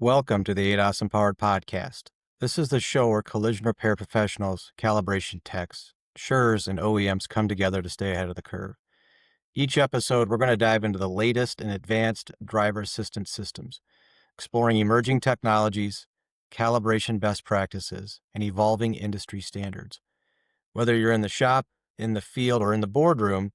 Welcome to the ADAS Empowered Podcast. This is the show where collision repair professionals, calibration techs, insurers, and OEMs come together to stay ahead of the curve. Each episode, we're going to dive into the latest and advanced driver assistance systems, exploring emerging technologies, calibration best practices, and evolving industry standards. Whether you're in the shop, in the field, or in the boardroom,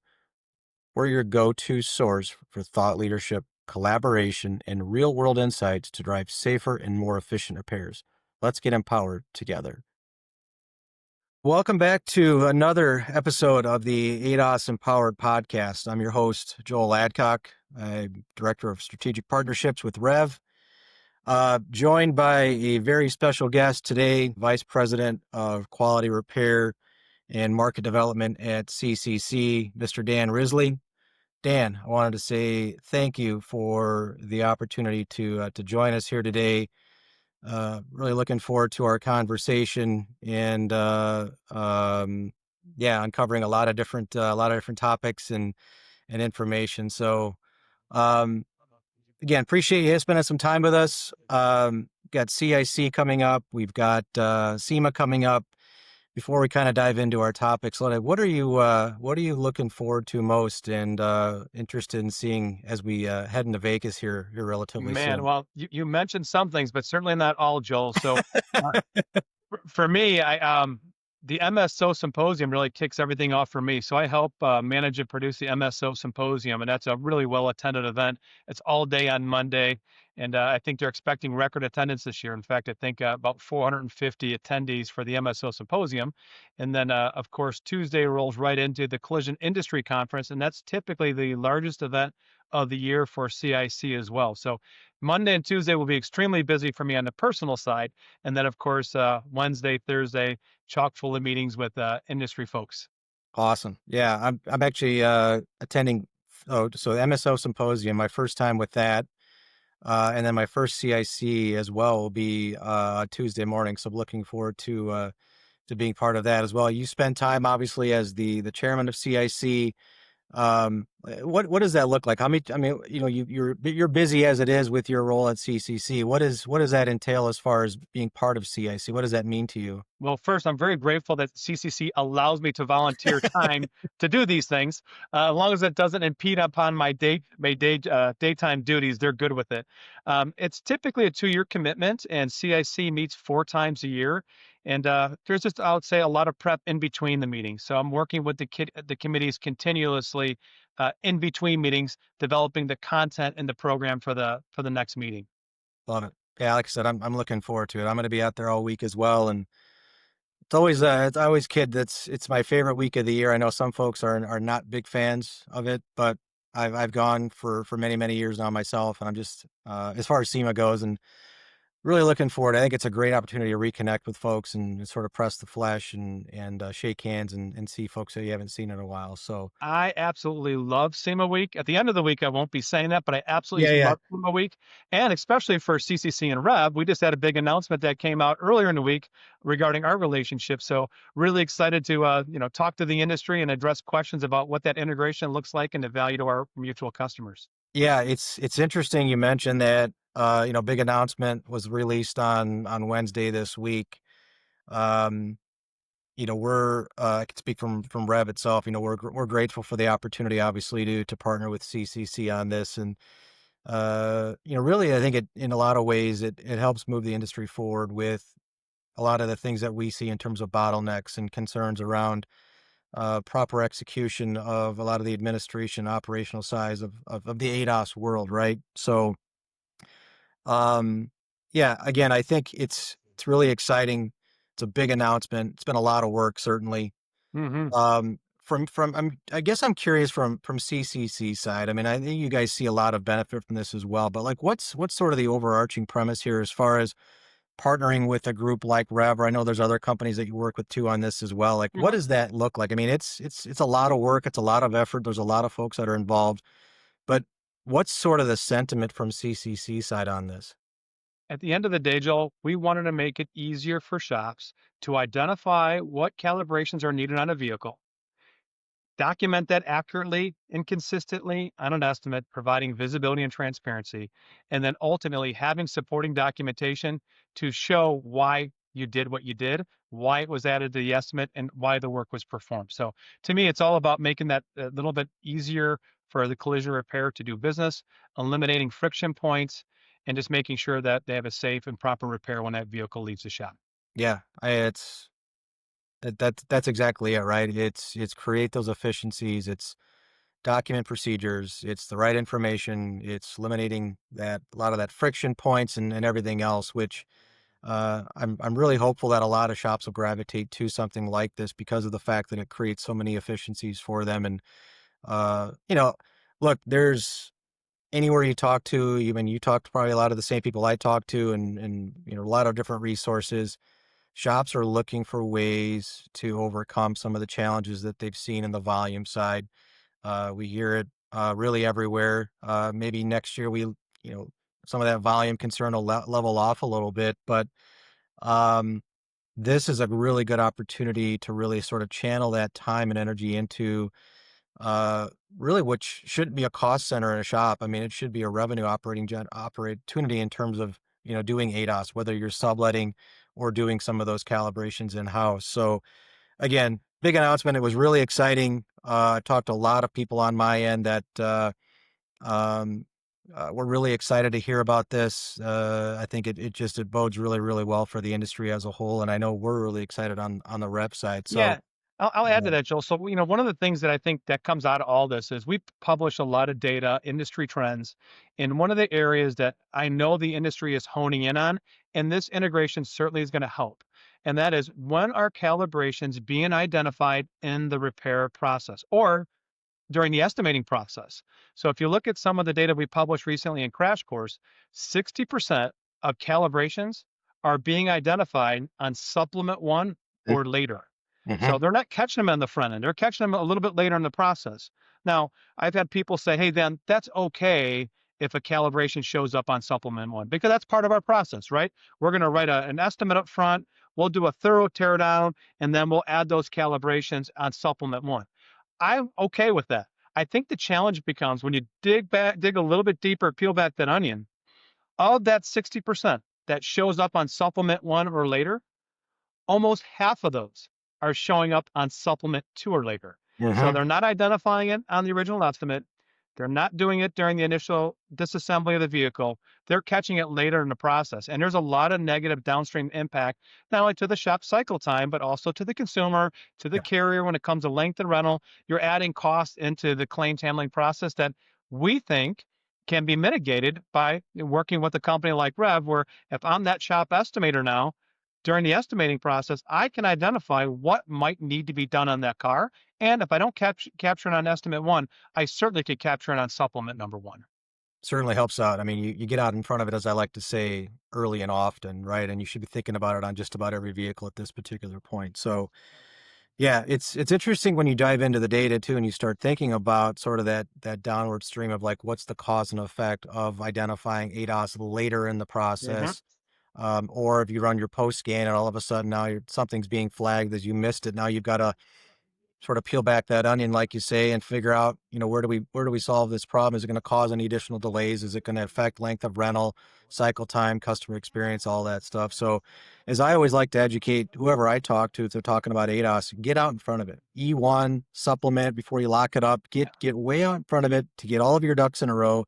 we're your go-to source for thought leadership, collaboration, and real-world insights to drive safer and more efficient repairs. Let's get empowered together. Welcome back to another episode of the ADAS Empowered Podcast. I'm your host, Joel Adcock. I'm Director of Strategic Partnerships with Revv. Joined by a very special guest today, Vice President of Quality Repair and Market Development at CCC, Mr. Dan Risley. Dan, I wanted to say thank you for the opportunity to join us here today. Really looking forward to our conversation and uncovering a lot of different topics and information. So again, appreciate you spending some time with us. Got CIC coming up. We've got SEMA coming up. Before we kind of dive into our topics, what are you looking forward to most and interested in seeing as we head into Vegas here relatively Man, soon? well, you mentioned some things, but certainly not all, Joel. So uh, for me, the MSO Symposium really kicks everything off for me. So I help manage and produce the MSO Symposium, and that's a really well attended event. It's all day on Monday, and I think they're expecting record attendance this year. In fact, I think about 450 attendees for the MSO Symposium. And then, of course, Tuesday rolls right into the Collision Industry Conference, and that's typically the largest event of the year for CIC as well. So Monday and Tuesday will be extremely busy for me on the personal side. And then, of course, Wednesday, Thursday, chock full of meetings with industry folks. Awesome. Yeah, I'm actually attending. So the MSO Symposium, my first time with that, and then my first CIC as well will be Tuesday morning. So I'm looking forward to being part of that as well. You spend time obviously as the chairman of CIC. What does that look like? How many? I mean, you're busy as it is with your role at CCC. What does that entail as far as being part of CIC? What does that mean to you? Well, first, I'm very grateful that CCC allows me to volunteer time to do these things. As long as it doesn't impede upon my daytime duties, they're good with it. It's typically a 2-year commitment, and CIC meets 4 times a year. And there's just, I would say, a lot of prep in between the meetings. So I'm working with the committees continuously in between meetings, developing the content and the program for the next meeting. Love it. Yeah, like I said, I'm looking forward to it. I'm going to be out there all week as well, and it's always it's my favorite week of the year. I know some folks are not big fans of it, but I've gone for many years now myself, and I'm just as far as SEMA goes, and really looking forward. I think it's a great opportunity to reconnect with folks and sort of press the flesh and shake hands and see folks that you haven't seen in a while. So I absolutely love SEMA week. At the end of the week, I won't be saying that, but I yeah, absolutely yeah. love SEMA week. And especially for CCC and Revv, we just had a big announcement that came out earlier in the week regarding our relationship. So really excited to, talk to the industry and address questions about what that integration looks like and the value to our mutual customers. Yeah, it's interesting you mentioned that. Big announcement was released on Wednesday this week. Um, we're I can speak from Rev itself. We're grateful for the opportunity, obviously, to partner with CCC on this, and really, I think it in a lot of ways it helps move the industry forward with a lot of the things that we see in terms of bottlenecks and concerns around proper execution of a lot of the administration operational sides of the ADAS world, right? So, yeah, again, I think it's really exciting. It's a big announcement. It's been a lot of work, certainly. Hmm. I guess I'm curious from CCC side. I mean, I think you guys see a lot of benefit from this as well. But like, what's sort of the overarching premise here as far as partnering with a group like Rev? Or I know there's other companies that you work with too on this as well. Like, what Hmm. does that look like? I mean, it's a lot of work. It's a lot of effort. There's a lot of folks that are involved. But what's sort of the sentiment from CCC side on this? At the end of the day, Joel, we wanted to make it easier for shops to identify what calibrations are needed on a vehicle, document that accurately and consistently on an estimate, providing visibility and transparency, and then ultimately having supporting documentation to show why you did what you did, why it was added to the estimate, and why the work was performed. So to me, it's all about making that a little bit easier for the collision repair to do business, eliminating friction points, and just making sure that they have a safe and proper repair when that vehicle leaves the shop. Yeah, it's that's exactly it, right? It's create those efficiencies. It's document procedures. It's the right information. It's eliminating that a lot of that friction points and everything else. Which I'm really hopeful that a lot of shops will gravitate to something like this because of the fact that it creates so many efficiencies for them. And you know, look, there's anywhere you talk to, even you talk to probably a lot of the same people I talk to, and a lot of different resources. Shops are looking for ways to overcome some of the challenges that they've seen in the volume side. We hear it really everywhere. Maybe next year some of that volume concern will level off a little bit, but um, this is a really good opportunity to really sort of channel that time and energy into uh, really which shouldn't be a cost center in a shop. I mean, it should be a revenue opportunity in terms of, doing ADAS, whether you're subletting or doing some of those calibrations in house. So again, big announcement. It was really exciting. I talked to a lot of people on my end that um, were really excited to hear about this. I think it bodes really, really well for the industry as a whole. And I know we're really excited on the rep side. So Yeah, I'll add to yeah. that, Joel. So, one of the things that I think that comes out of all this is we publish a lot of data, industry trends, and one of the areas that I know the industry is honing in on, and this integration certainly is going to help. And that is when are calibrations being identified in the repair process or during the estimating process. So if you look at some of the data we published recently in Crash Course, 60% of calibrations are being identified on supplement one or later. Mm-hmm. So they're not catching them on the front end. They're catching them a little bit later in the process. Now, I've had people say, hey, then that's okay if a calibration shows up on supplement one, because that's part of our process, right? We're going to write an estimate up front. We'll do a thorough teardown, and then we'll add those calibrations on supplement one. I'm okay with that. I think the challenge becomes when you dig a little bit deeper, peel back that onion. Of that 60% that shows up on supplement one or later, almost half of those are showing up on supplement two or later. So Mm-hmm. they're not identifying it on the original estimate. They're not doing it during the initial disassembly of the vehicle. They're catching it later in the process. And there's a lot of negative downstream impact, not only to the shop cycle time, but also to the consumer, to the Yeah. carrier when it comes to length of rental. You're adding costs into the claims handling process that we think can be mitigated by working with a company like Rev, where if I'm that shop estimator now, during the estimating process, I can identify what might need to be done on that car. And if I don't capture it on estimate one, I certainly could capture it on supplement number one. Certainly helps out. I mean, you get out in front of it, as I like to say, early and often, right? And you should be thinking about it on just about every vehicle at this particular point. So, yeah, it's interesting when you dive into the data too, and you start thinking about sort of that downward stream of like what's the cause and effect of identifying ADOS later in the Hmm. process, or if you run your post scan and all of a sudden now something's being flagged as you missed it. Now you've got to sort of peel back that onion, like you say, and figure out, where do we solve this problem? Is it going to cause any additional delays? Is it going to affect length of rental, cycle time, customer experience, all that stuff? So, as I always like to educate whoever I talk to, if they're talking about ADOS, get out in front of it. E1 supplement before you lock it up. Yeah. Get way out in front of it to get all of your ducks in a row.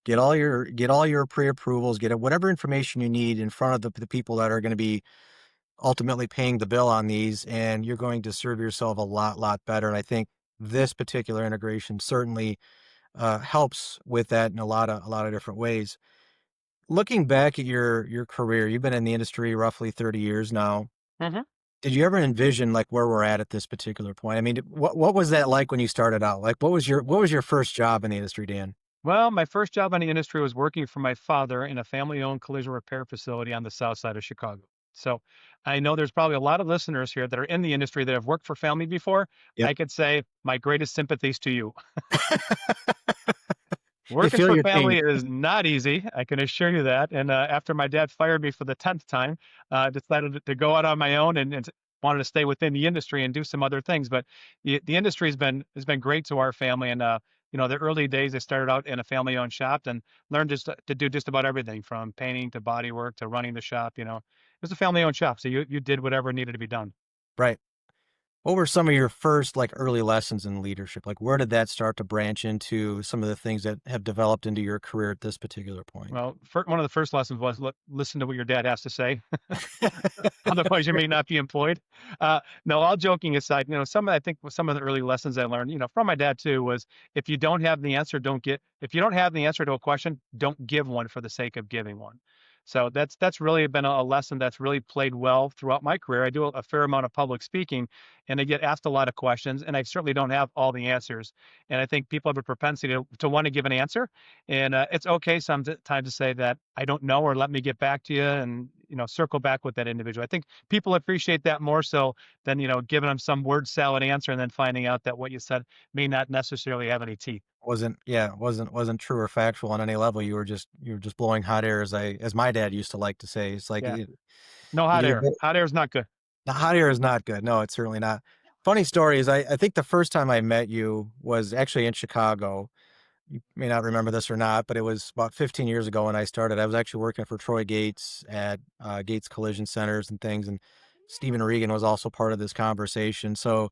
Get all your pre-approvals. Get whatever information you need in front of the people that are going to be ultimately paying the bill on these, and you're going to serve yourself a lot better. And I think this particular integration certainly helps with that in a lot of different ways. Looking back at your career, you've been in the industry roughly 30 years now. Hmm. Did you ever envision like where we're at this particular point? I mean, what was that like when you started out? Like, what was your first job in the industry, Dan? Well, my first job in the industry was working for my father in a family owned collision repair facility on the south side of Chicago. So I know there's probably a lot of listeners here that are in the industry that have worked for family before. Yep. I could say my greatest sympathies to you. You Working feel for your pain. family is not easy. I can assure you that. And after my dad fired me for the 10th time, I decided to go out on my own and wanted to stay within the industry and do some other things. But the industry has been great to our family. And the early days, I started out in a family-owned shop and learned just to do just about everything from painting to body work to running the shop. It was a family-owned shop, so you did whatever needed to be done. Right. What were some of your first like early lessons in leadership? Like where did that start to branch into some of the things that have developed into your career at this particular point? Well, one of the first lessons was listen to what your dad has to say. Otherwise, you may not be employed. No, all joking aside, I think some of the early lessons I learned, from my dad too, was if you don't have the answer, if you don't have the answer to a question, don't give one for the sake of giving one. So that's really been a lesson that's really played well throughout my career. I do a fair amount of public speaking, and I get asked a lot of questions, and I certainly don't have all the answers. And I think people have a propensity to want to give an answer, and it's okay sometimes to say that I don't know, or let me get back to you, and circle back with that individual. I think people appreciate that more so than giving them some word salad answer and then finding out that what you said may not necessarily have any teeth. Wasn't true or factual on any level. You were just blowing hot air, as my dad used to like to say. It's like Yeah, you no you hot get a air. bit, Hot air is not good. the hot air is not good. No, it's certainly not. Funny story is I think the first time I met you was actually in Chicago. You may not remember this or not, but it was about 15 years ago when I started. I was actually working for Troy Gates at Gates Collision Centers and things, and Stephen Regan was also part of this conversation. So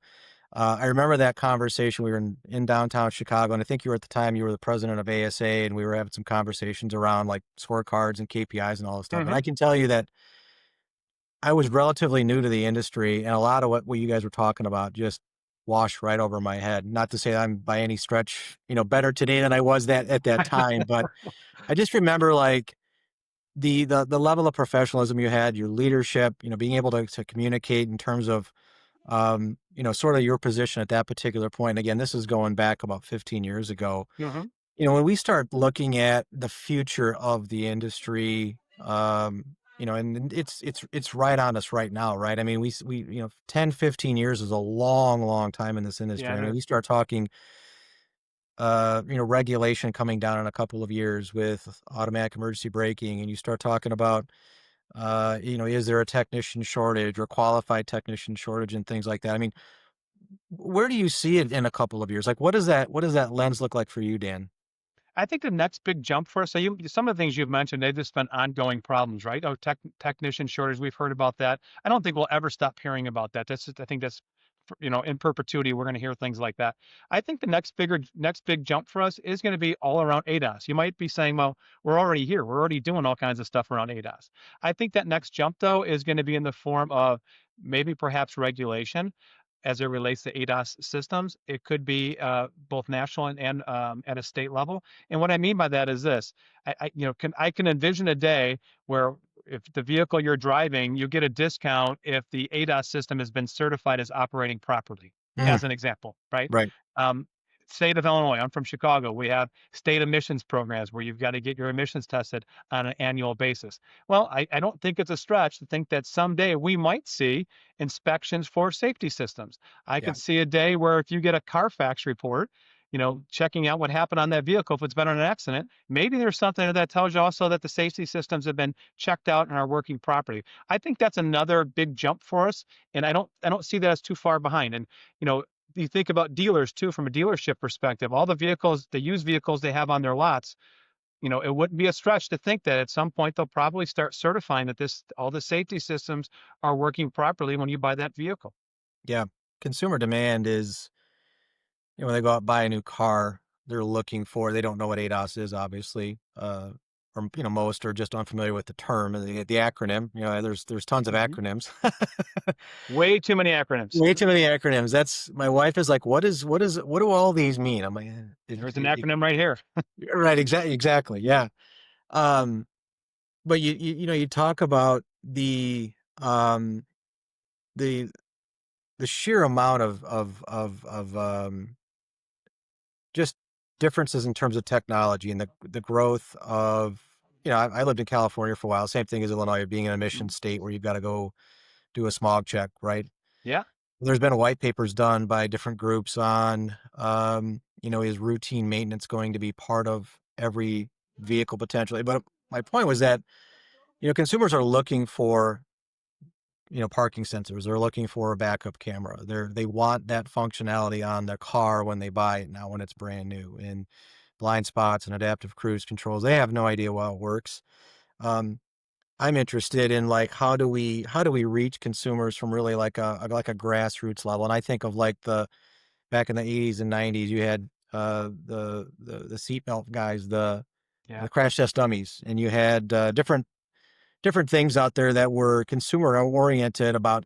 I remember that conversation. We were in downtown Chicago, and I think you were the president of ASA, and we were having some conversations around like scorecards and KPIs and all this stuff. And Hmm. I can tell you that I was relatively new to the industry, and a lot of what you guys were talking about just washed right over my head. Not to say I'm by any stretch, better today than I was that at that time, but I just remember like the level of professionalism you had, your leadership, being able to communicate in terms of sort of your position at that particular point. Again, this is going back about 15 years ago. Hmm. When we start looking at the future of the industry, and it's right on us right now, right? I mean, 10, 15 years is a long, long time in this Yeah, industry. I it mean, is. we start talking, regulation coming down in a couple of years with automatic emergency braking, and you start talking about, is there a technician shortage or qualified technician shortage and things like that? I mean, where do you see it in a couple of years? Like, what does that lens look like for you, Dan? I think the next big jump for us, so some of the things you've mentioned, they've just been ongoing problems, right? Oh, technician shortage, we've heard about that. I don't think we'll ever stop hearing about that. I think that's, in perpetuity, we're going to hear things like that. I think the next big jump for us is going to be all around ADAS. You might be saying, well, we're already here. We're already doing all kinds of stuff around ADAS. I think that next jump, though, is going to be in the form of maybe perhaps regulation as it relates to ADAS systems. It could be both national and at a state level. And what I mean by that is this: I can envision a day where if the vehicle you're driving, you get a discount if the ADAS system has been certified as operating properly, Mm, as an example, right? right. Um, State of Illinois, I'm from Chicago. We have state emissions programs where you've got to get your emissions tested on an annual basis. Well, I don't think it's a stretch to think that someday we might see inspections for safety systems. I Yeah. could see a day where if you get a Carfax report, checking out what happened on that vehicle, if it's been in an accident, maybe there's something that tells you also that the safety systems have been checked out and are working properly. I think that's another big jump for us, and I don't see that as too far behind. And you know, you think about dealers too, from a dealership perspective, all the vehicles, the used vehicles they have on their lots, it wouldn't be a stretch to think that at some point they'll probably start certifying that all the safety systems are working properly when you buy that vehicle. Yeah. Consumer demand is, when they go out and buy a new car, they don't know what ADAS is, obviously. Or, most are just unfamiliar with the term and the acronym. There's tons of Mhm. acronyms. Way too many acronyms. Way too many acronyms. That's my wife is like, what do all these mean? I'm like, There's an acronym right here. right, exactly. Yeah. Um, but you talk about um, the, the sheer amount of just differences in terms of technology and the growth of, I lived in California for a while. Same thing as Illinois, being an emission Mhm. state where you've got to go do a smog check, right? Yeah. There's been white papers done by different groups on, is routine maintenance going to be part of every vehicle potentially? But my point was that, consumers are looking for parking sensors. They're looking for a backup camera. They want that functionality on their car when they buy it now when it's brand new. And blind spots and adaptive cruise controls, they have no idea how it works. Um, I'm interested in like how do we reach consumers from really like a grassroots level? And I think of like the back in the 80s and 90s, you had the seatbelt guys, Yeah. the crash test dummies, and you had different things out there that were consumer oriented about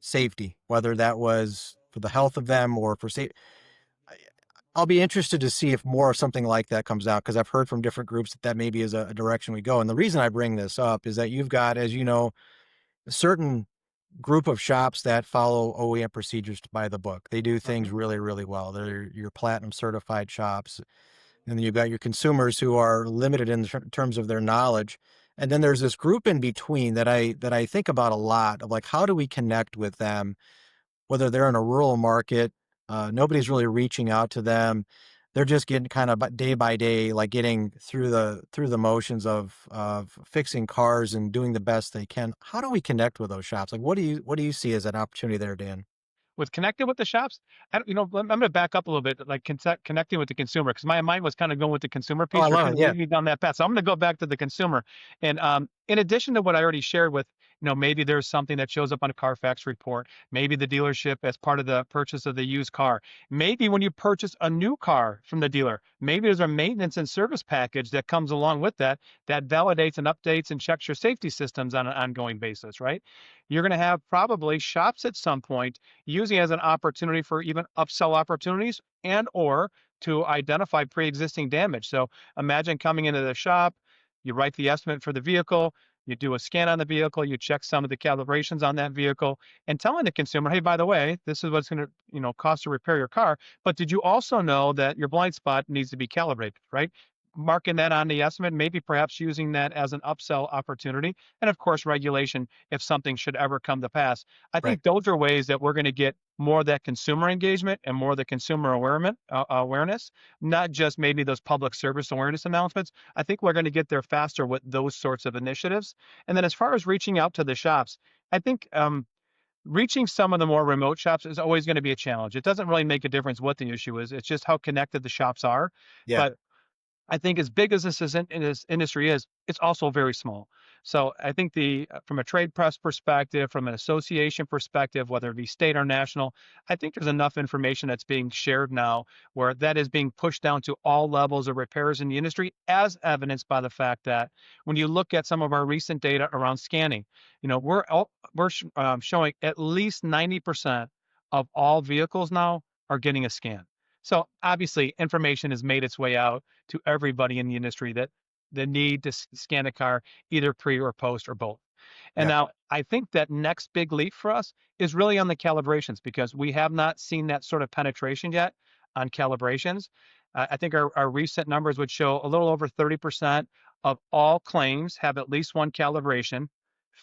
safety, whether that was for the health of them or for safety. I'll be interested to see if more of something like that comes out because I've heard from different groups that maybe is a direction we go. And the reason I bring this up is that you've got, as you know, a certain group of shops that follow OEM procedures by the book. They do things Mhm. really, really well. They're your platinum certified shops. And then you've got your consumers who are limited in terms of their knowledge. And then there's this group in between that I think about a lot of like, how do we connect with them, whether they're in a rural market, nobody's really reaching out to them. They're just getting kind of day by day, like getting through the motions of fixing cars and doing the best they can. How do we connect with those shops? Like, what do you see as an opportunity there, Dan? With connected with the shops, I don't, I'm going to back up a little bit, like connecting with the consumer, because my mind was kind of going with the consumer Oh, I piece. You're love kind it. of Yeah. leading me down that path, so I'm going to go back to the consumer. And in addition to what I already shared with, maybe there's something that shows up on a Carfax report. Maybe the dealership, as part of the purchase of the used car. Maybe when you purchase a new car from the dealer, maybe there's a maintenance and service package that comes along with that that validates and updates and checks your safety systems on an ongoing basis, right? You're going to have probably shops at some point using it as an opportunity for even upsell opportunities and or to identify pre-existing damage. So imagine coming into the shop, you write the estimate for the vehicle, you do a scan on the vehicle, you check some of the calibrations on that vehicle, and telling the consumer, hey, by the way, this is what's going to cost to repair your car. But did you also know that your blind spot needs to be calibrated, right? Marking that on the estimate, maybe perhaps using that as an upsell opportunity. And of course, regulation if something should ever come to pass. I Right. think those are ways that we're going to get more of that consumer engagement and more of the consumer awareness, not just maybe those public service awareness announcements. I think we're going to get there faster with those sorts of initiatives. And then as far as reaching out to the shops, I think reaching some of the more remote shops is always going to be a challenge. It doesn't really make a difference what the issue is. It's just how connected the shops are. Yeah. But I think as big as this industry is, it's also very small. So I think from a trade press perspective, from an association perspective, whether it be state or national, I think there's enough information that's being shared now where that is being pushed down to all levels of repairs in the industry, as evidenced by the fact that when you look at some of our recent data around scanning, we're showing at least 90% of all vehicles now are getting a scan. So obviously, information has made its way out to everybody in the industry that the need to scan a car either pre or post or both. And Yeah. now I think that next big leap for us is really on the calibrations because we have not seen that sort of penetration yet on calibrations. I think our recent numbers would show a little over 30% of all claims have at least one calibration.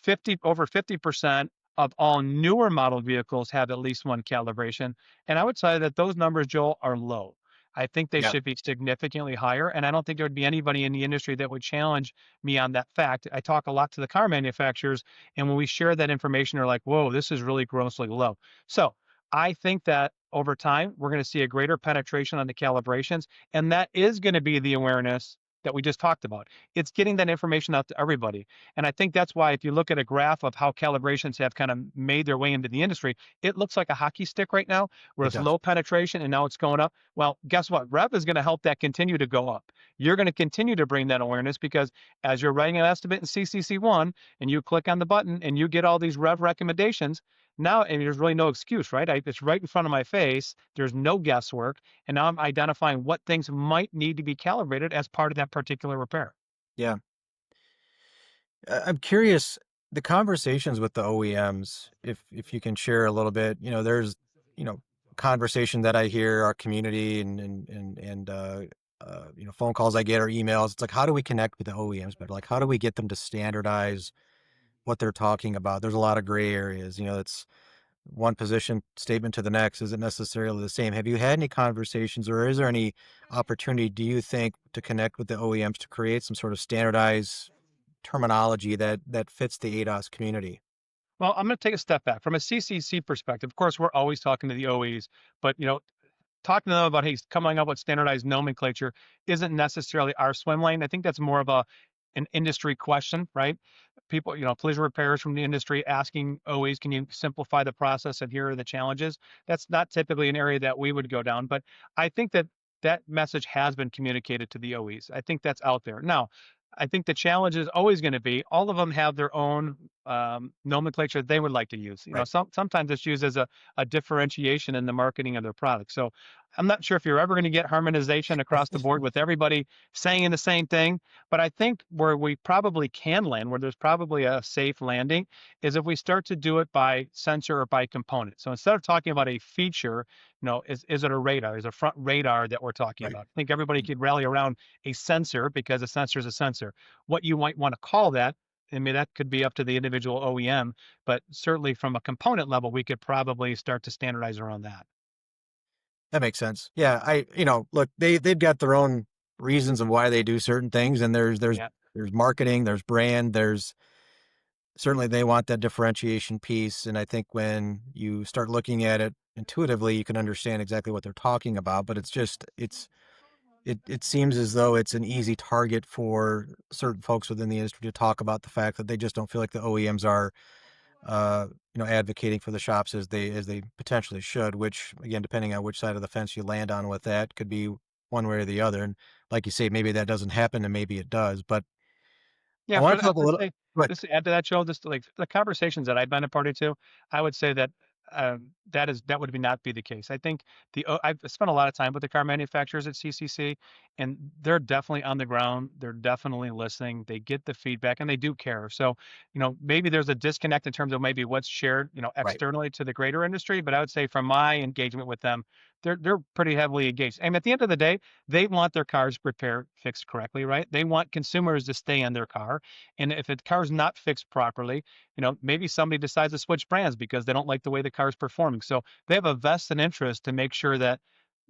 50% of all newer model vehicles have at least one calibration. And I would say that those numbers, Joel, are low. I think they Yeah. should be significantly higher. And I don't think there would be anybody in the industry that would challenge me on that fact. I talk a lot to the car manufacturers, and when we share that information, they're like, whoa, this is really grossly low. So I think that over time, we're going to see a greater penetration on the calibrations, and that is going to be the awareness that we just talked about. It's getting that information out to everybody. And I think that's why if you look at a graph of how calibrations have kind of made their way into the industry, it looks like a hockey stick right now, where It it's does. low penetration and now it's going up. Well, guess what? Rev is going to help that continue to go up. You're going to continue to bring that awareness because as you're writing an estimate in CCC ONE and you click on the button and you get all these Rev recommendations, now and there's really no excuse, right? It's right in front of my face. There's no guesswork. And now I'm identifying what things might need to be calibrated as part of that particular repair. Yeah. I'm curious, the conversations with the OEMs, if you can share a little bit, there's, you know, conversation that I hear our community and phone calls I get or emails. It's like, how do we connect with the OEMs better? Like, how do we get them to standardize what they're talking about? There's a lot of gray areas. It's one position statement to the next isn't necessarily the same. Have you had any conversations or is there any opportunity, do you think, to connect with the OEMs to create some sort of standardized terminology that fits the ADAS community? Well, I'm going to take a step back from a CCC perspective. Of course, we're always talking to the OEs, but talking to them about, hey, coming up with standardized nomenclature isn't necessarily our swim lane. I think that's more of an industry question, right? People, collision repairers from the industry asking OEs, can you simplify the process? And here are the challenges. That's not typically an area that we would go down, but I think that that message has been communicated to the OEs. I think that's out there. Now, I think the challenge is always going to be all of them have their own nomenclature they would like to use. Right. Sometimes it's used as a differentiation in the marketing of their product. So I'm not sure if you're ever going to get harmonization across the board with everybody saying the same thing, but I think where we probably can land, where there's probably a safe landing, is if we start to do it by sensor or by component. So instead of talking about a feature, is it a radar? Is it a front radar that we're talking Right. about? I think everybody could rally around a sensor because a sensor is a sensor. What you might want to call that, I mean, that could be up to the individual OEM, but certainly from a component level, we could probably start to standardize around that. That makes sense. Yeah, look, they've got their own reasons of why they do certain things, and Yeah. there's marketing, there's brand, there's certainly they want that differentiation piece, and I think when you start looking at it intuitively, you can understand exactly what they're talking about, but it seems as though it's an easy target for certain folks within the industry to talk about the fact that they just don't feel like the OEMs are advocating for the shops as they potentially should, which again, depending on which side of the fence you land on with that, could be one way or the other. And like you say, maybe that doesn't happen and maybe it does. But I Yeah, want to talk a I'd little say but just to add to that, Joe, just like the conversations that I've been a party to, I would say that that would be not be the case. I think I've spent a lot of time with the car manufacturers at CCC, and they're definitely on the ground. They're definitely listening. They get the feedback, and they do care. So, maybe there's a disconnect in terms of maybe what's shared, right. externally to the greater industry. But I would say from my engagement with them, they're pretty heavily engaged. And at the end of the day, they want their cars repaired, fixed correctly, right? They want consumers to stay in their car. And if a car's not fixed properly, maybe somebody decides to switch brands because they don't like the way the car's performing. So they have a vested interest to make sure that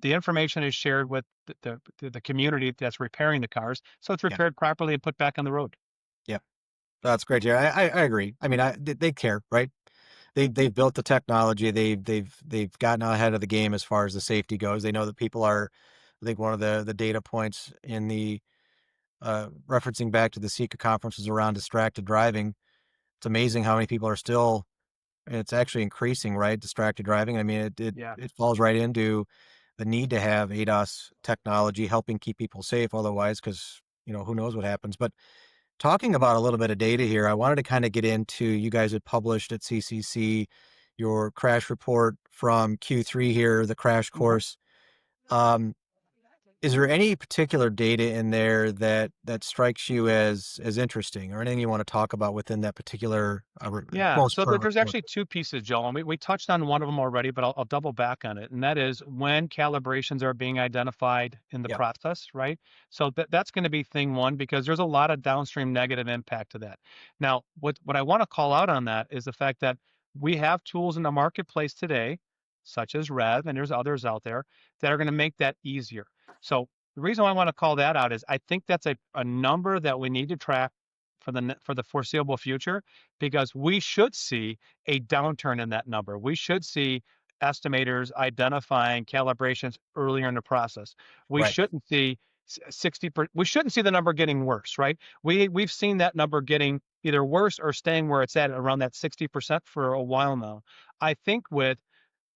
the information is shared with the community that's repairing the cars, so it's Yeah. repaired properly and put back on the road. Yeah. That's great, Jerry. I agree. I mean, they care, right? They've built the technology. They've gotten ahead of the game as far as the safety goes. They know that people are. I think one of the data points in the referencing back to the SECA conferences around distracted driving. It's amazing how many people are still. And it's actually increasing, right? Distracted driving. I mean, Yeah. it falls right into the need to have ADAS technology helping keep people safe. Otherwise, because who knows what happens. But talking about a little bit of data here, I wanted to kind of get into, you guys had published at CCC your crash report from Q3 here, the crash Mhm. course. Um, is there any particular data in there that strikes you as interesting, or anything you want to talk about within that particular Yeah, most so current there's report? actually two pieces, Joel, and we touched on one of them already, but I'll double back on it. And that is when calibrations are being identified in the Yeah. process, right? So that's going to be thing one because there's a lot of downstream negative impact to that. Now, what I want to call out on that is the fact that we have tools in the marketplace today, such as Rev, and there's others out there that are going to make that easier. So the reason why I want to call that out is I think that's a number that we need to track for the foreseeable future because we should see a downturn in that number. We should see estimators identifying calibrations earlier in the process. We Right. shouldn't see 60 we shouldn't see the number getting worse, right? We've seen that number getting either worse or staying where it's at around that 60% for a while now. I think with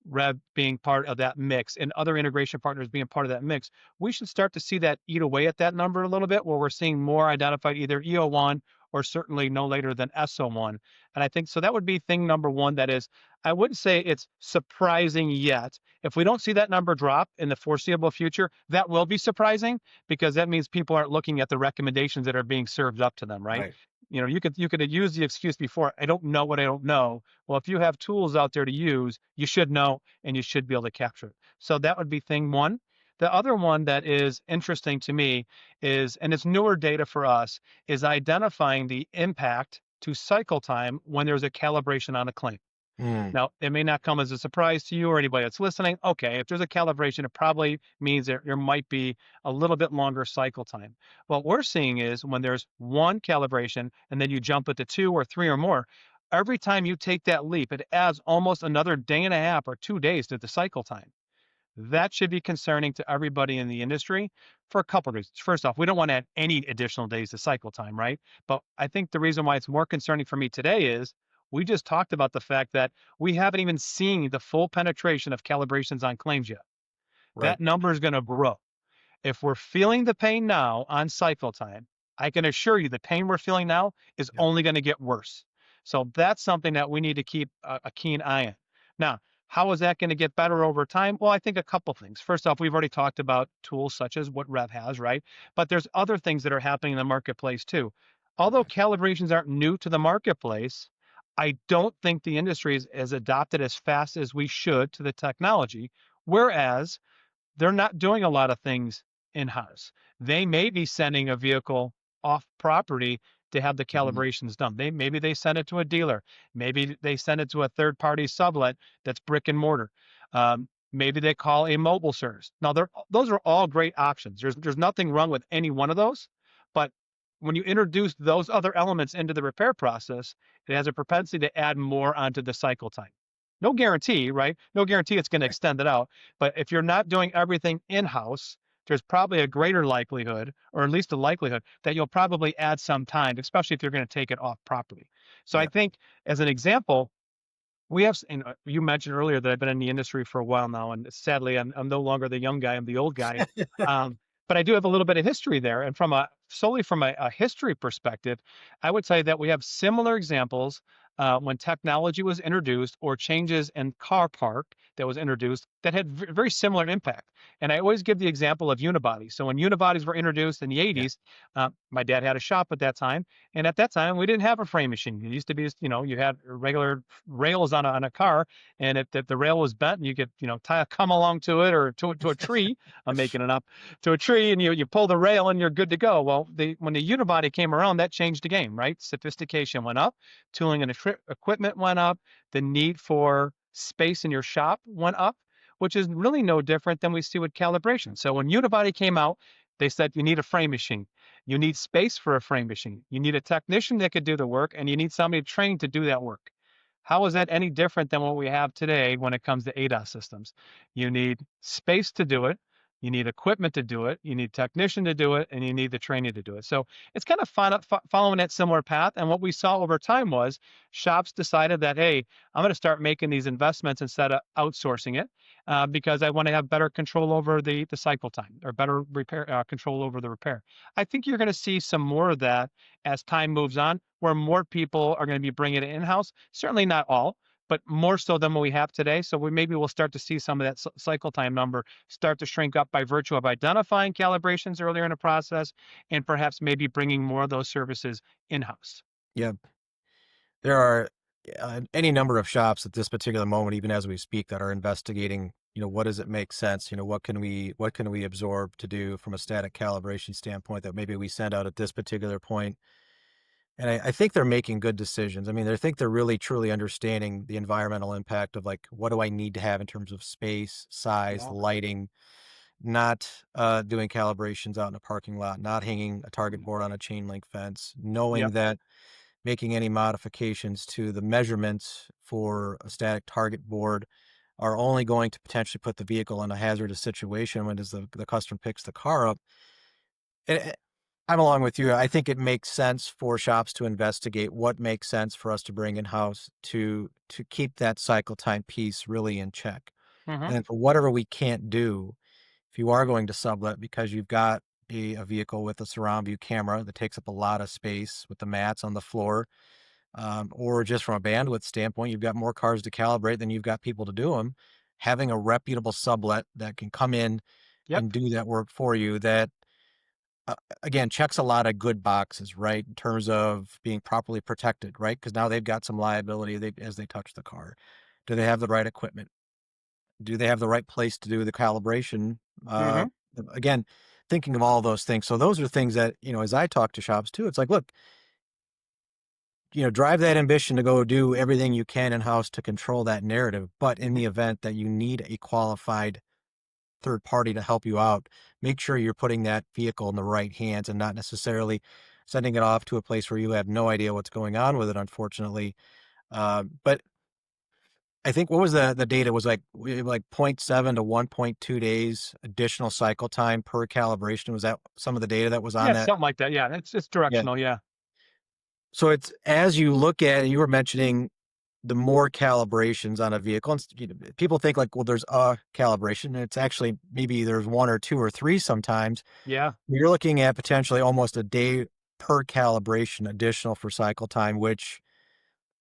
Rev being part of that mix and other integration partners being part of that mix, we should start to see that eat away at that number a little bit where we're seeing more identified either EO1 or certainly no later than SO1. And I think so that would be thing number one. That is, I wouldn't say it's surprising yet. If we don't see that number drop in the foreseeable future, that will be surprising because that means people aren't looking at the recommendations that are being served up to them, right? Right. You could use the excuse before, I don't know what I don't know. Well, if you have tools out there to use, you should know and you should be able to capture it. So that would be thing one. The other one that is interesting to me is, and it's newer data for us, is identifying the impact to cycle time when there's a calibration on a claim. Mm, Now, it may not come as a surprise to you or anybody that's listening. Okay, if there's a calibration, it probably means there might be a little bit longer cycle time. What we're seeing is when there's one calibration and then you jump it to two or three or more, every time you take that leap, it adds almost another day and a half or 2 days to the cycle time. That should be concerning to everybody in the industry for a couple of reasons. First off, we don't want to add any additional days to cycle time, right? But I think the reason why it's more concerning for me today is we just talked about the fact that we haven't even seen the full penetration of calibrations on claims yet. Right. That number is going to grow. If we're feeling the pain now on cycle time, I can assure you the pain we're feeling now is Yep. only going to get worse. So that's something that we need to keep a keen eye on. Now, how is that going to get better over time? Well, I think a couple things. First off, we've already talked about tools such as what Rev has, right? But there's other things that are happening in the marketplace too. Although calibrations aren't new to the marketplace, I don't think the industry has adopted as fast as we should to the technology. Whereas they're not doing a lot of things in-house. They may be sending a vehicle off property to have the Mhm. calibrations done. Maybe they send it to a dealer. Maybe they send it to a third-party sublet that's brick and mortar. Maybe they call a mobile service. Now, those are all great options. There's nothing wrong with any one of those, but when you introduce those other elements into the repair process, it has a propensity to add more onto the cycle time. No guarantee, right? No guarantee it's going to Right. extend it out. But if you're not doing everything in-house, there's probably a greater likelihood, or at least a likelihood, that you'll probably add some time, especially if you're going to take it off property. So I Yep. think, as an example, we have, you mentioned earlier that I've been in the industry for a while now, and sadly, I'm no longer the young guy, I'm the old guy. Um, but I do have a little bit of history there. And solely from a history perspective, I would say that we have similar examples when technology was introduced or changes in car park that was introduced that had very similar impact. And I always give the example of unibodies. So when unibodies were introduced in the Yeah. 80s, my dad had a shop at that time. And at that time, we didn't have a frame machine. It used to be, you had regular rails on a car, and if the rail was bent, you could, tie a come along to it or to a tree. I'm making it up, to a tree, and you pull the rail and you're good to go. Well, when the unibody came around, that changed the game, right? Sophistication went up, tooling and equipment went up, the need for space in your shop went up, which is really no different than we see with calibration. So when unibody came out, they said you need a frame machine. You need space for a frame machine. You need a technician that could do the work, and you need somebody trained to do that work. How is that any different than what we have today when it comes to ADAS systems? You need space to do it. You need equipment to do it. You need technician to do it, and you need the training to do it. So it's kind of following that similar path. And what we saw over time was shops decided that, hey, I'm going to start making these investments instead of outsourcing it because I want to have better control over the cycle time or better repair control over the repair. I think you're going to see some more of that as time moves on, where more people are going to be bringing it in-house. Certainly not all, but more so than what we have today. So maybe we'll start to see some of that cycle time number start to shrink up by virtue of identifying calibrations earlier in the process, and perhaps maybe bringing more of those services in-house. Yeah. There are any number of shops at this particular moment, even as we speak, that are investigating, what does it make sense? What can we absorb to do from a static calibration standpoint that maybe we send out at this particular point? And I think they're making good decisions. I mean, I think they're really truly understanding the environmental impact of like, what do I need to have in terms of space, size, Yeah. lighting, not doing calibrations out in a parking lot, not hanging a target board on a chain link fence, knowing Yep. that making any modifications to the measurements for a static target board are only going to potentially put the vehicle in a hazardous situation when the customer picks the car up. And I'm along with you. I think it makes sense for shops to investigate what makes sense for us to bring in house to keep that cycle time piece really in check. Hmm. And then for whatever we can't do, if you are going to sublet because you've got a vehicle with a surround view camera that takes up a lot of space with the mats on the floor, or just from a bandwidth standpoint, you've got more cars to calibrate than you've got people to do them. Having a reputable sublet that can come in Yep. and do that work for you, that again checks a lot of good boxes, right? In terms of being properly protected, right? Because now they've got some liability as they touch the car. Do they have the right equipment? Do they have the right place to do the calibration? Uh, Hmm. again, thinking of all those things. So those are things that, as I talk to shops too, it's like, look, drive that ambition to go do everything you can in-house to control that narrative. But in the event that you need a qualified third party to help you out, make sure you're putting that vehicle in the right hands and not necessarily sending it off to a place where you have no idea what's going on with it, unfortunately. But I think what was the data was like like 0.7 to 1.2 days additional cycle time per calibration. Was that some of the data that was on Yeah, that? something like that. Yeah, it's Yeah. directional. Yeah, So it's as you look at, you were mentioning the more calibrations on a vehicle, and people think like, well, there's a calibration, and it's actually maybe there's one or two or three sometimes. yeah. You're looking at potentially almost a day per calibration additional for cycle time, which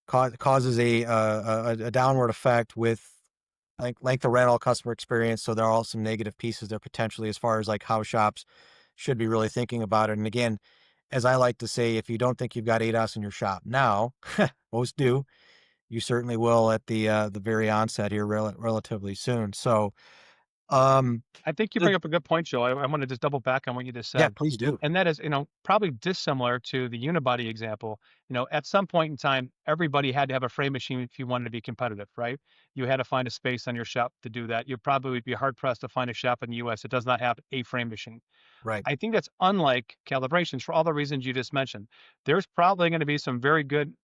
causes a downward effect with like length of rental, customer experience. So there are all some negative pieces there potentially as far as like how shops should be really thinking about it. And again, as I like to say, if you don't think you've got ADAS in your shop now, most do. You certainly will at the very onset here, relatively soon. So, um, I think you the, bring up a good point, Joe. I want to just double back on what you just yeah, said. please do. And that is, probably dissimilar to the unibody example. At some point in time, everybody had to have a frame machine if you wanted to be competitive, right? You had to find a space on your shop to do that. You probably would be hard pressed to find a shop in the US that does not have a frame machine. Right. I think that's unlike calibrations for all the reasons you just mentioned. There's probably going to be some very good,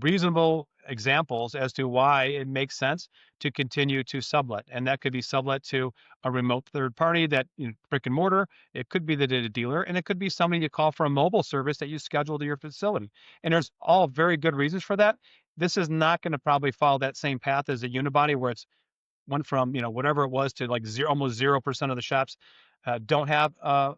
reasonable examples as to why it makes sense to continue to sublet. And that could be sublet to a remote third party that, brick and mortar. It could be the dealer, and it could be somebody you call for a mobile service that you schedule to your facility. And there's all very good reasons for that. This is not going to probably follow that same path as a unibody where it's went from whatever it was to like zero, almost 0% of the shops don't have a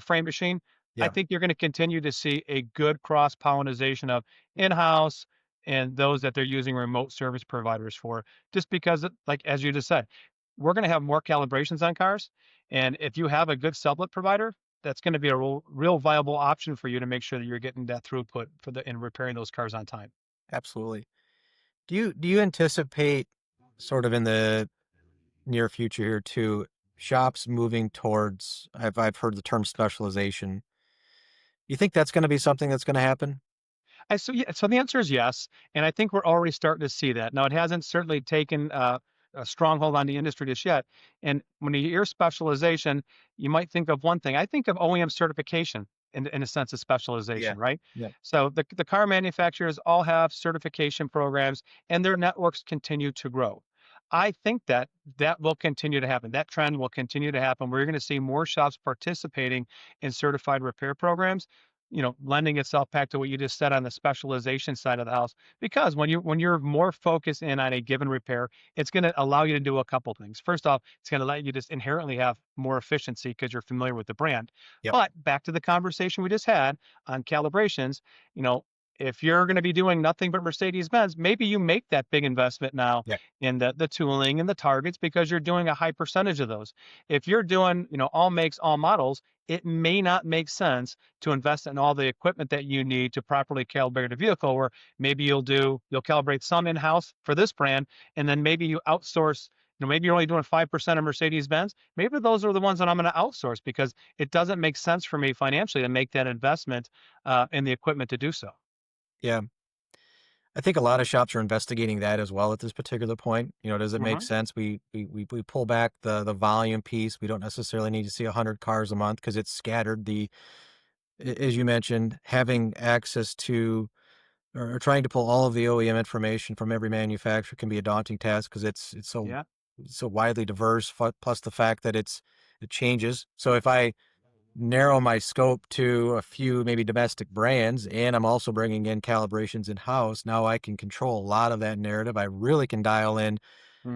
frame machine. I Yeah, think you're going to continue to see a good cross pollination of in-house and those that they're using remote service providers for, just because, like as you just said, we're going to have more calibrations on cars, and if you have a good sublet provider, that's going to be a real viable option for you to make sure that you're getting that throughput for the in repairing those cars on time. absolutely. Do you anticipate sort of in the near future here too, shops moving towards, I've heard the term specialization. You think that's going to be something that's going to happen? So the answer is yes, and I think we're already starting to see that. Now, it hasn't certainly taken a stronghold on the industry just yet. And when you hear specialization, you might think of one thing. I think of OEM certification in a sense of Yeah. specialization, right? Yeah. So the car manufacturers all have certification programs, and their networks continue to grow. I think that that will continue to happen. That trend will continue to happen. We're going to see more shops participating in certified repair programs, lending itself back to what you just said on the specialization side of the house. Because when you're more focused in on a given repair, it's going to allow you to do a couple things. First off, it's going to let you just inherently have more efficiency because you're familiar with the brand. Yep. But back to the conversation we just had on calibrations, you know, if you're going to be doing nothing but Mercedes Benz, maybe you make that big investment now Yeah. in the tooling and the targets because you're doing a high percentage of those. If you're doing, all makes, all models, it may not make sense to invest in all the equipment that you need to properly calibrate a vehicle, or maybe you'll calibrate some in-house for this brand, and then maybe you outsource. Maybe you're only doing 5% of Mercedes Benz. Maybe those are the ones that I'm going to outsource because it doesn't make sense for me financially to make that investment in the equipment to do so. Yeah. I think a lot of shops are investigating that as well at this particular point. Does it make Hmm. sense? We pull back the volume piece. We don't necessarily need to see 100 cars a month because it's scattered. As you mentioned, having access to or trying to pull all of the OEM information from every manufacturer can be a daunting task because it's Yeah. so widely diverse. Plus the fact that it changes. So if I narrow my scope to a few maybe domestic brands and I'm also bringing in calibrations in house, now I can control a lot of that narrative. I really can dial in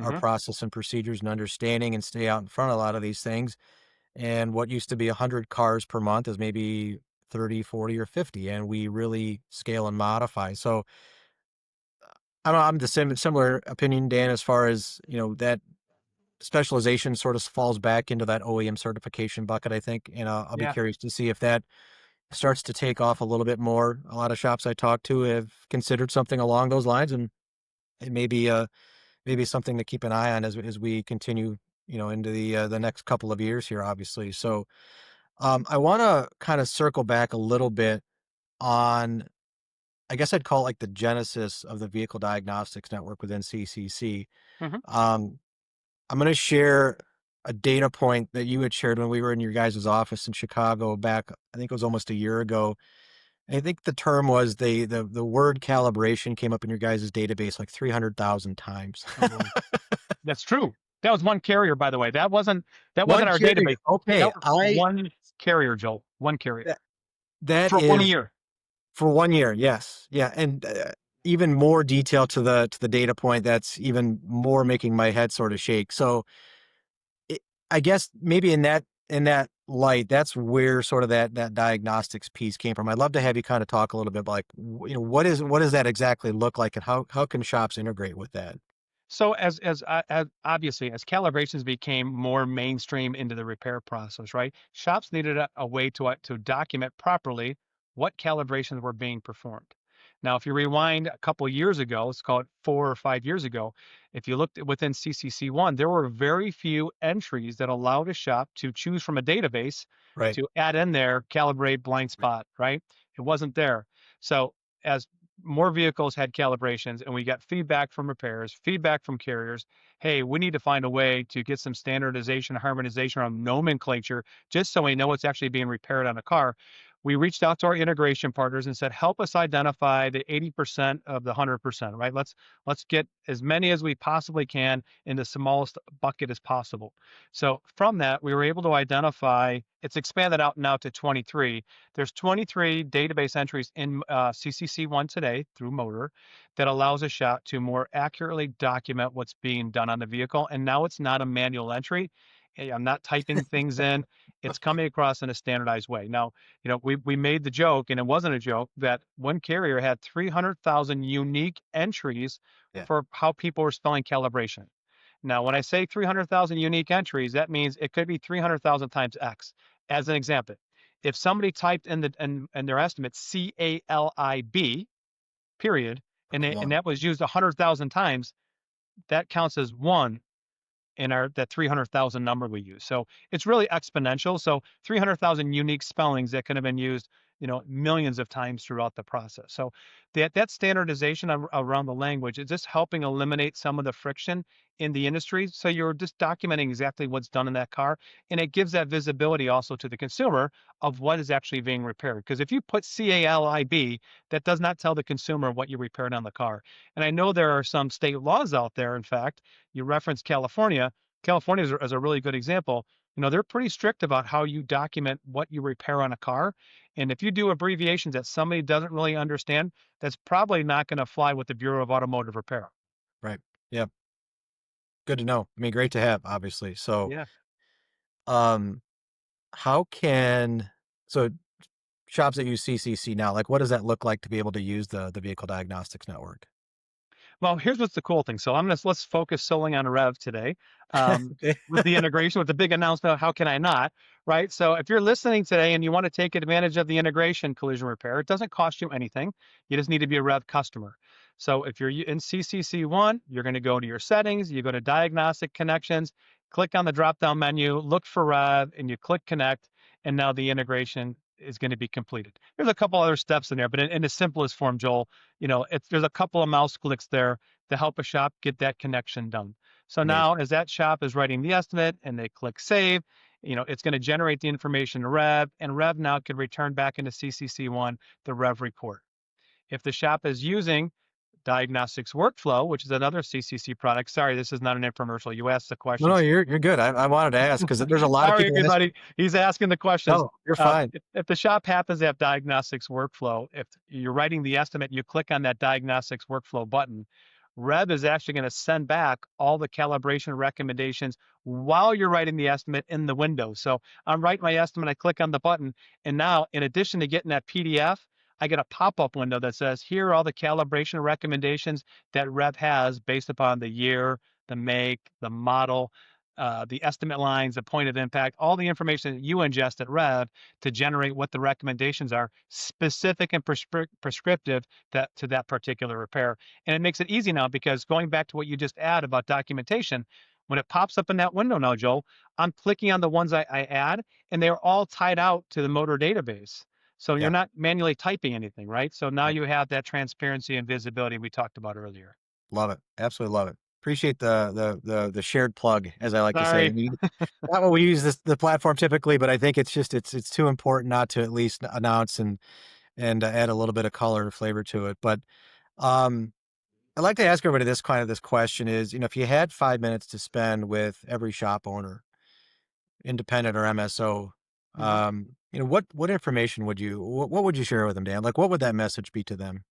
our Hmm. process and procedures and understanding and stay out in front of a lot of these things. And what used to be 100 cars per month is maybe 30, 40, or 50, and we really scale and modify. So I'm the same similar opinion, Dan, as far as, that specialization sort of falls back into that OEM certification bucket, I think. And I'll be Yeah. curious to see if that starts to take off a little bit more. A lot of shops I talk to have considered something along those lines, and it may be maybe something to keep an eye on as we continue, into the next couple of years here, obviously. So I want to kind of circle back a little bit on, I guess I'd call it like the genesis of the vehicle diagnostics network within CCC. Hmm. Um, I'm going to share a data point that you had shared when we were in your guys' office in Chicago back, I think it was almost a year ago. I think the term was the word calibration came up in your guys' database like 300,000 times. Oh, that's true. That was one carrier, by the way. That One wasn't our carrier. database. Okay, That was one carrier, Joel. One carrier that that for one is year. for 1 year. Yes. Yeah, and even more detail to the data point that's even more making my head sort of shake. So, it, I guess maybe in that light, that's where sort of that diagnostics piece came from. I'd love to have you kind of talk a little bit about, like, what does that exactly look like, and how can shops integrate with that? So as obviously as calibrations became more mainstream into the repair process, right? Shops needed a way to document properly what calibrations were being performed. Now, if you rewind a couple years ago, let's call it 4 or 5 years ago, if you looked within CCC One, there were very few entries that allowed a shop to choose from a database Right. to add in there calibrate blind spot, right? It wasn't there. So as more vehicles had calibrations and we got feedback from repairs, feedback from carriers. Hey, we need to find a way to get some standardization, harmonization around nomenclature, just so we know what's actually being repaired on a car. We reached out to our integration partners and said, help us identify the 80% of the 100%, right? Let's get as many as we possibly can in the smallest bucket as possible. So from that, we were able to identify, it's expanded out now to 23. There's 23 database entries in CCC One today through Motor that allows a shop to more accurately document what's being done on the vehicle. And now it's not a manual entry. I'm not typing things in. It's coming across in a standardized way. Now, we made the joke, and it wasn't a joke, that one carrier had 300,000 unique entries Yeah. for how people were spelling calibration. Now, when I say 300,000 unique entries, that means it could be 300,000 times X. As an example, if somebody typed in their estimate CALIB period, Like and one. that was used 100,000 times, that counts as one in our that 300,000 number we use. So it's really exponential. So 300,000 unique spellings that could have been used, millions of times throughout the process. So that standardization around the language is just helping eliminate some of the friction in the industry. So you're just documenting exactly what's done in that car, and it gives that visibility also to the consumer of what is actually being repaired. Because if you put CALIB, that does not tell the consumer what you repaired on the car. And I know there are some state laws out there. In fact, you referenced California. California is a really good example. They're pretty strict about how you document what you repair on a car. And if you do abbreviations that somebody doesn't really understand, that's probably not going to fly with the Bureau of Automotive Repair. Right. Yeah. Good to know. I mean, great to have, obviously. So, Yeah. um, how can so shops that use CCC now, like, what does that look like to be able to use the vehicle diagnostics network? Well, here's what's the cool thing. So let's focus solely on Rev today. Okay. With the integration, with the big announcement, how can I not? Right. So if you're listening today and you want to take advantage of the integration collision repair, it doesn't cost you anything. You just need to be a Rev customer. So if you're in CCC One, you're going to go to your settings, you go to diagnostic connections, click on the drop down menu, look for Rev, and you click connect. And now the integration is going to be completed. There's a couple other steps in there, but in the simplest form, Joel, there's a couple of mouse clicks there to help a shop get that connection done. So Amazing. now as that shop is writing the estimate and they click save, it's going to generate the information to Rev, and Rev now can return back into CCC One the Rev report. If the shop is using Diagnostics Workflow, which is another CCC product. Sorry, this is not an infomercial. You asked the No, no, questions. you're good. I wanted to ask because there's a lot of Sorry, people asking. everybody. He's asking the questions. No, you're fine. If the shop happens to have Diagnostics Workflow, if you're writing the estimate, you click on that Diagnostics Workflow button, Rev is actually going to send back all the calibration recommendations while you're writing the estimate in the window. So I'm writing my estimate, I click on the button, and now in addition to getting that PDF, I get a pop-up window that says, here are all the calibration recommendations that Rev has based upon the year, the make, the model, the estimate lines, the point of impact, all the information that you ingest at Rev to generate what the recommendations are, specific and prescriptive to that particular repair. And it makes it easy now because going back to what you just add about documentation, when it pops up in that window now, Joel, I'm clicking on the ones I add, and they're all tied out to the motor database. So you're Yeah, not manually typing anything, right? So now right. you have that transparency and visibility we talked about earlier. Love it. Absolutely love it. Appreciate the shared plug, as I like to say. I Sorry. mean, not what we use the platform typically, but I think it's too important not to at least announce, and and add a little bit of color and flavor to it. But um, I'd like to ask everybody this question is, if you had 5 minutes to spend with every shop owner, independent or MSO, Mhm. what information what would you share with them, Dan? Like, what would that message be to them?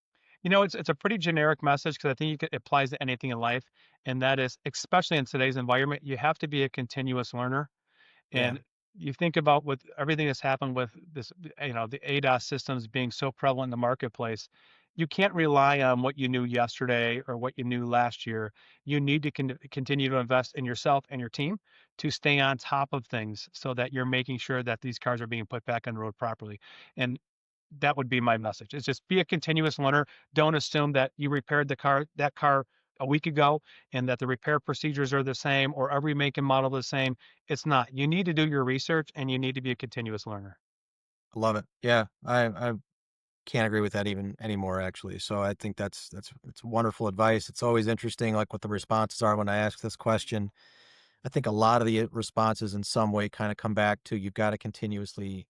It's a pretty generic message because I think it applies to anything in life, and that is, especially in today's environment, you have to be a continuous learner. Yeah. And you think about with everything that's happened with this, the ADAS systems being so prevalent in the marketplace, you can't rely on what you knew yesterday or what you knew last year. You need to continue to invest in yourself and your team to stay on top of things so that you're making sure that these cars are being put back on the road properly. And that would be my message. Is just be a continuous learner. Don't assume that you repaired that car a week ago and that the repair procedures are the same or every make and model the same. It's not. You need to do your research and you need to be a continuous learner. I love it. Yeah. I can't agree with that even anymore, actually. So I think that's wonderful advice. It's always interesting, like what the responses are when I ask this question. I think a lot of the responses in some way kind of come back to you've got to continuously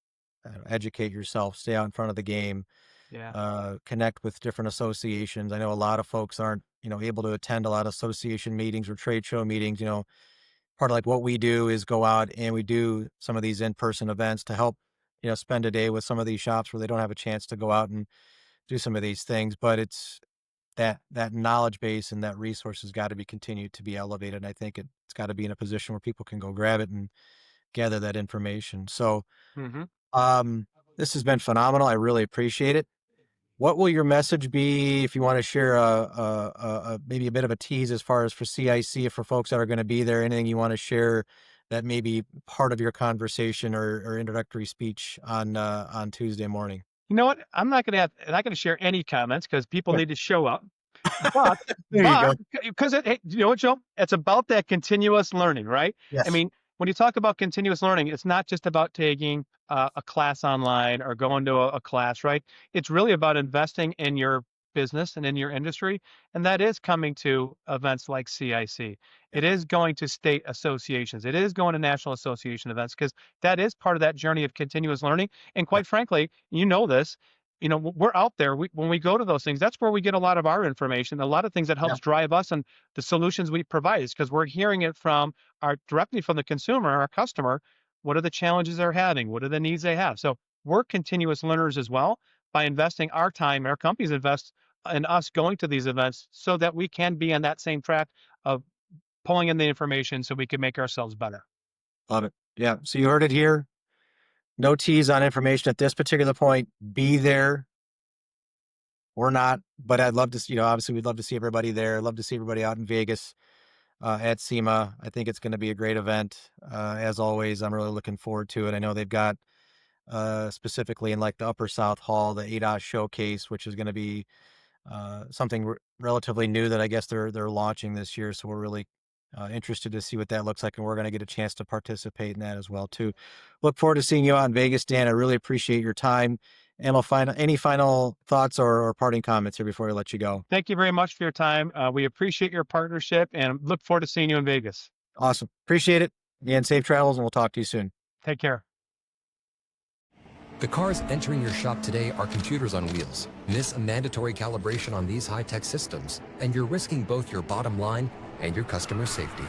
educate yourself, stay out in front of the game, Yeah. connect with different associations. I know a lot of folks aren't, able to attend a lot of association meetings or trade show meetings. Part of like what we do is go out and we do some of these in-person events to help, spend a day with some of these shops where they don't have a chance to go out and do some of these things. But it's that knowledge base and that resource has got to be continued to be elevated. And I think it's got to be in a position where people can go grab it and gather that information. So, Hmm. um, this has been phenomenal. I really appreciate it. What will your message be if you want to share maybe a bit of a tease as far as for CIC, for folks that are going to be there? Anything you want to share that may be part of your conversation or introductory speech on Tuesday morning? You know what? I'm not gonna share any comments because people Yeah. need to show up. But There you but go. because hey, you know what, Joe? It's about that continuous learning, right? I Yes. mean, when you talk about continuous learning, it's not just about taking a class online or going to a class, right? It's really about investing in your business and in your industry, and that is coming to events like CIC. It Yeah. is going to state associations. It is going to national association events because that is part of that journey of continuous learning. And Yeah. quite frankly, you know this, we're out there. When we go to those things, that's where we get a lot of our information, a lot of things that Yeah. helps drive us and the solutions we provide is because we're hearing it from directly from the consumer, our customer. What are the challenges they're having? What are the needs they have? So we're continuous learners as well by investing our time, and our companies invest in us going to these events so that we can be on that same track of pulling in the information so we can make ourselves better. Love it. Yeah. So you heard it here. No tease on information at this particular point. Be there or not, but I'd love to see, obviously we'd love to see everybody there. Love to see everybody out in Vegas at SEMA. I think it's going to be a great event. As always, I'm really looking forward to it. I know they've got specifically in like the Upper South Hall, the ADOS showcase, which is going to be something relatively new that I guess they're launching this year. So we're really interested to see what that looks like, and we're going to get a chance to participate in that as well too. Look forward to seeing you out in Vegas, Dan. I really appreciate your time. And I'll find any final thoughts or parting comments here before I let you go. Thank you very much for your time. We appreciate your partnership and look forward to seeing you in Vegas. Awesome, appreciate it. And safe travels, and we'll talk to you soon. Take care. The cars entering your shop today are computers on wheels. Miss a mandatory calibration on these high-tech systems, and you're risking both your bottom line and your customer safety.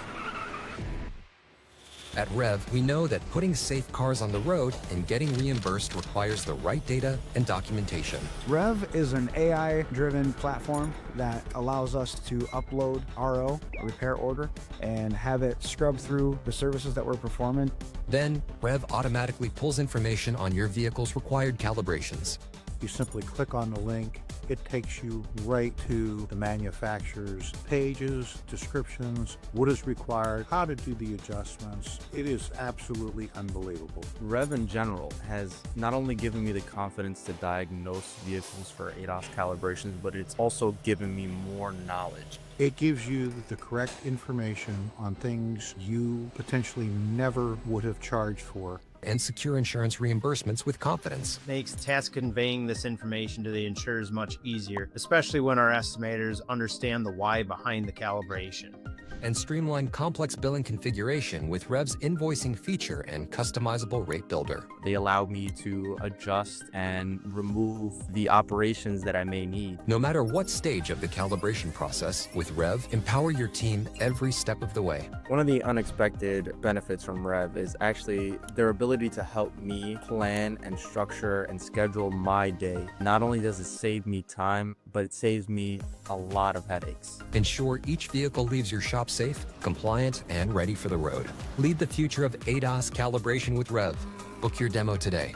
At Revv, we know that putting safe cars on the road and getting reimbursed requires the right data and documentation. Revv is an AI-driven platform that allows us to upload RO, repair order, and have it scrub through the services that we're performing. Then, Revv automatically pulls information on your vehicle's required calibrations. You simply click on the link. It takes you right to the manufacturer's pages, descriptions, what is required, how to do the adjustments. It is absolutely unbelievable. Revv in general has not only given me the confidence to diagnose vehicles for ADAS calibrations, but it's also given me more knowledge. It gives you the correct information on things you potentially never would have charged for. And secure insurance reimbursements with confidence. Makes task conveying this information to the insurers much easier, especially when our estimators understand the why behind the calibration. and streamline complex billing configuration with Revv's invoicing feature and customizable rate builder. They allow me to adjust and remove the operations that I may need. No matter what stage of the calibration process, with Revv, empower your team every step of the way. One of the unexpected benefits from Revv is actually their ability to help me plan and structure and schedule my day. Not only does it save me time, but it saves me a lot of headaches. Ensure each vehicle leaves your shop safe, compliant, and ready for the road. Lead the future of ADAS calibration with Revv. Book your demo today.